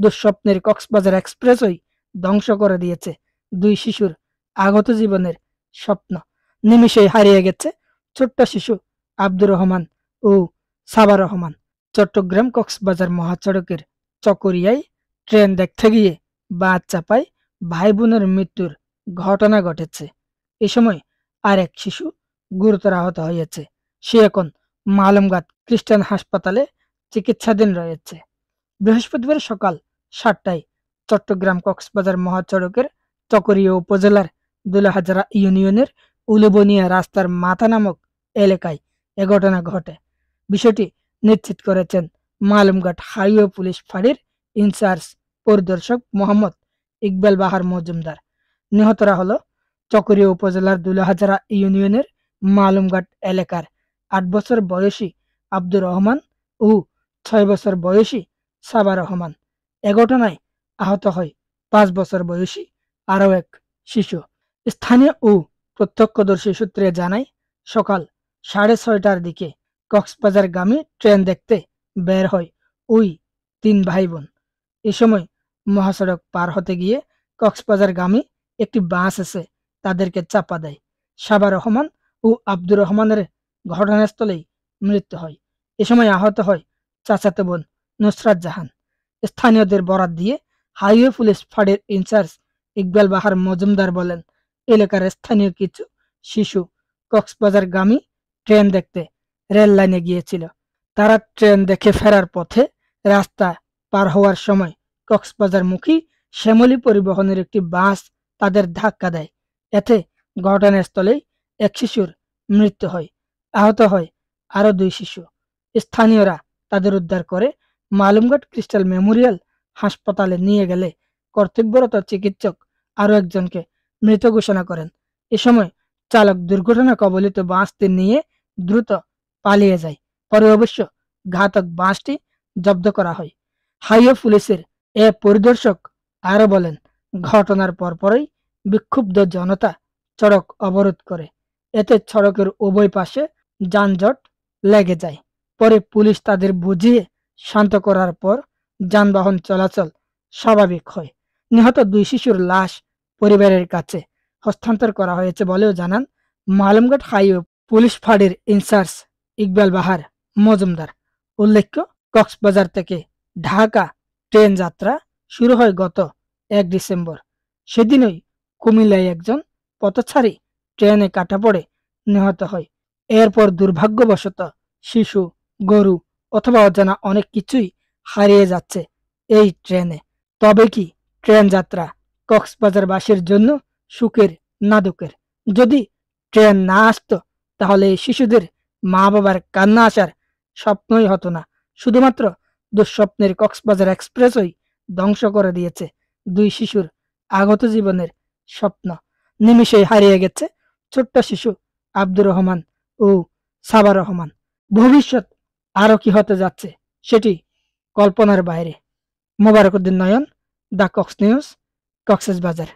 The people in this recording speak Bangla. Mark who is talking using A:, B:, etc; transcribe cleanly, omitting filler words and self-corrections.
A: দুঃস্বপ্নের কক্সবাজার এক্সপ্রেসওয়ে ধ্বংস করে দিয়েছে দুই শিশুর আগত জীবনের স্বপ্ন। নিমিষেই হারিয়ে গেছে ছোট্ট শিশু আব্দুর রহমান ও সাবা রহমান। চট্টগ্রাম কক্সবাজার মহাসড়কের চকরিয়ায় ট্রেন দেখতে গিয়ে বাস চাপায় ভাই বোনের মৃত্যুর ঘটনা ঘটেছে। এ সময় আরেক শিশু গুরুতর আহত হয়েছে। সে এখন মালমঘাট খ্রিস্টান হাসপাতালে চিকিৎসাধীন রয়েছে। বৃহস্পতিবার সকাল 7টায় চট্টগ্রাম কক্সবাজার মহাসড়কের চকরিয়া উপজেলার দুলাহাজারা ইউনিয়নের উলুবনিয়া রাস্তার মাথা নামক এলাকায় এ ঘটনা ঘটে। বিষয়টি নিশ্চিত করেছেন মালমঘাট হাইওয়ে পুলিশ ফাঁড়ির ইনচার্জ পরিদর্শক মোহাম্মদ ইকবাল বাহার মজুমদার। নিহতরা হল চকরিয়া উপজেলার দুলাহাজারা ইউনিয়নের মালমঘাট এলাকার 8 বছর বয়সী আব্দুর রহমান ও 6 বছর বয়সী সাবা রহমান। এ ঘটনায় আহত হয় 5 বছর বয়সী আরও এক শিশু। স্থানীয় ও প্রত্যক্ষদর্শী সূত্রে জানায়, সকাল 6:30টার দিকে কক্সবাজারগামী ট্রেন দেখতে বের হয় ওই 3 ভাই বোন। এ সময় মহাসড়ক পার হতে গিয়ে কক্সবাজারগামী একটি বাস এসে তাদেরকে চাপা দেয়। সাবা রহমান ও আব্দুর রহমানের ঘটনাস্থলেই মৃত্যু হয়। এ সময় আহত হয় চাচাতো বোন নুসরাত জাহান। স্থানীয়দের বরাত দিয়ে হাইওয়ে পুলিশ ফাঁড়ির ইনচার্জ ইকবাল বাহার মজুমদার বলেন, এলাকার স্থানীয় কিছু শিশু কক্সবাজারগামী ট্রেন দেখতে রেল লাইনে গিয়েছিল। তারা ট্রেন দেখে ফেরার পথে রাস্তা পার হওয়ার সময় কক্সবাজারমুখী শ্যামলী পরিবহনের একটি বাস তাদের ধাক্কা দেয়। এতে ঘটনাস্থলেই এক শিশুর মৃত্যু হয়। আহত হয় আরো 2 শিশু। স্থানীয়রা তাদের উদ্ধার করে মালুমঘাট ক্রিস্টাল মেমোরিয়াল হাসপাতালে নিয়ে গেলে কর্তব্যরত চিকিৎসক আরো একজনকে মৃত ঘোষণা করেন। এ সময় চালক দুর্ঘটনা কবলিত বাসটি নিয়ে দ্রুত পালিয়ে যায়। পরে অবশ্য ঘাতক বাসটি জব্দ করা হয়। হাইওয়ে পুলিশের এ পরিদর্শক আরো বলেন, ঘটনার পরপরই বিক্ষুব্ধ জনতা সড়ক অবরোধ করে। এতে সড়কের উভয় পাশে যানজট লেগে যায়। পরে পুলিশ তাদের বুঝিয়ে শান্ত করার পর যানবাহন চলাচল স্বাভাবিক হয়। নিহত 2 শিশুর লাশ পরিবারের কাছে হস্তান্তর করা হয়েছে বলেও জানান মালমঘাট হাইওয়ে পুলিশ ফাঁড়ির ইনচার্জ ইকবাল বাহার মজুমদার। উল্লেখ্য, কক্সবাজার থেকে ঢাকা ট্রেন যাত্রা শুরু হয় গত 1 ডিসেম্বর। সেদিনই কুমিল্লায় একজন পথচারী ট্রেনে কাটা পড়ে নিহত হয়। এরপর দুর্ভাগ্যবশত শিশু, গরু অথবা অজানা অনেক কিছুই হারিয়ে যাচ্ছে এই ট্রেনে। তবে কি ট্রেন যাত্রা কক্সবাজারবাসীর জন্য সুখের না দুঃখের? যদি ট্রেন না আসতো তাহলে এই শিশুদের মা বাবার কান্না আসার স্বপ্নই হতো না। শুধুমাত্র দুঃস্বপ্নের কক্সবাজার এক্সপ্রেসওয়ে ধ্বংস করে দিয়েছে 2 শিশুর আগত জীবনের স্বপ্ন। নিমিষেই হারিয়ে গেছে ছোট্ট শিশু আব্দুর রহমান ও সাবা রহমান। ভবিষ্যৎ আরো কি হতে যাচ্ছে সেটি কল্পনার বাইরে। মোবারক উদ্দিন নয়ন, দ্য কক্স নিউজ, কক্সবাজার।